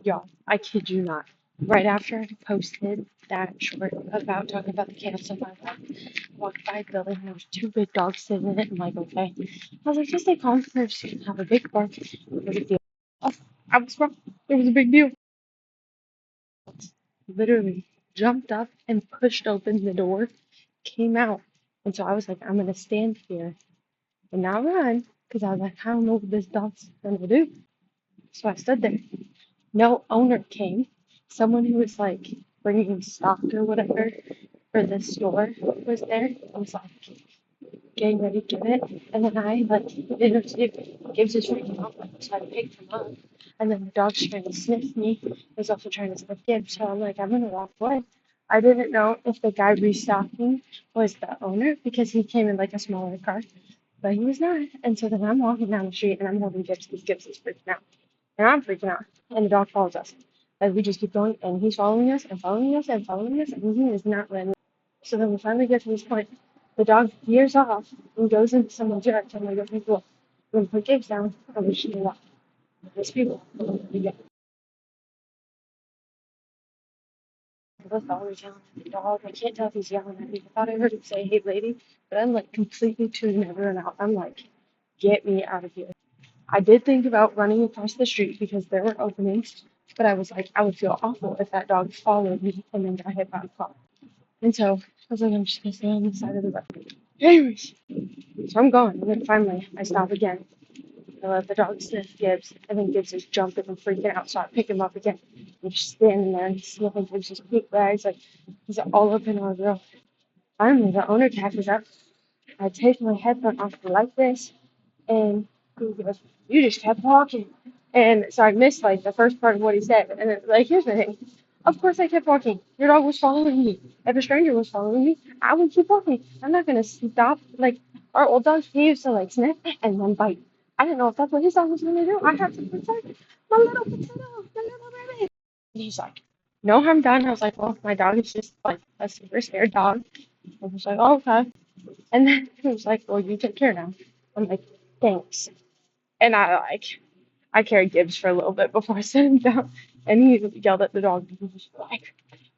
Y'all, I kid you not. Right after I posted that short about talking about the chaos of my life, I walked by a building and there was two big dogs sitting in it. I'm like, okay. I was like, just stay calm first. You can have a big bark. No big deal. Oh, I was wrong. It was a big deal. Literally jumped up and pushed open the door, came out. And so I was like, I'm gonna stand here and not run because I was like, I don't know what this dog's gonna do. So I stood there. No owner came. Someone who was like bringing stock or whatever for the store was there. I was like getting ready to give it, and then I like didn't know what to do. Gibbs is freaking out, so I picked him up, and then the dog's trying to sniff me. He was also trying to sniff Gibbs, so I'm like, I'm gonna walk away. I didn't know if the guy restocking was the owner because he came in like a smaller car, but he was not. And so then I'm walking down the street and I'm holding Gibbs because Gibbs is freaking out. And I'm freaking out. And the dog follows us. As we just keep going, and he's following us and following us and following us, and he is not letting. So then we finally get to this point. The dog veers off and goes into someone's yard. And I'm like, okay, cool. We're gonna put Gibbs down and we're just gonna walk. There's people. We get the followers yelling at the dog. I can't tell if he's yelling at me. I thought I heard him say, hey lady, but I'm like completely tuning everyone out. I'm like, get me out of here. I did think about running across the street because there were openings, but I was like, I would feel awful if that dog followed me and then got hit by a car. And so I was like, I'm just gonna stay on the side of the road. Anyways, so I'm going, and then finally I stop again. I let the dog sniff Gibbs, and then Gibbs is jumping and freaking out, so I pick him up again. I'm just standing there and sniffing Gibbs' poop bags, like he's all up in our grill. Finally, the owner catches up. I take my headphone off like this, and he goes, "You just kept walking." And so I missed like the first part of what he said. And then, like, here's the thing. Of course I kept walking. Your dog was following me. If a stranger was following me, I would keep walking. I'm not gonna stop. Like our old dog, he used to like sniff and then bite. I didn't know if that's what his dog was gonna do. I had to protect my little potato, my little baby. And he's like, "No, I'm done." I was like, "Well, my dog is just like a super scared dog." I was like, "Oh, okay." And then he was like, "Well, you take care now." I'm like, "Thanks." And I carried Gibbs for a little bit before I set him down, and he yelled at the dog. He was like,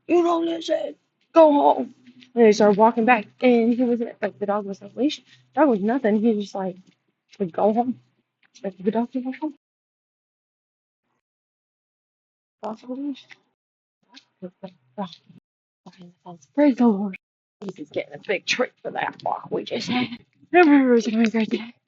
"You don't listen. Go home." And he started walking back, and he was like, the dog was on a leash. Dog was nothing. He was just like, "Go home." Expected the dog to go home. Off the leash. Behind the fence. Praise the Lord. Jesus getting a big treat for that walk we just had. Everyone's having a great day.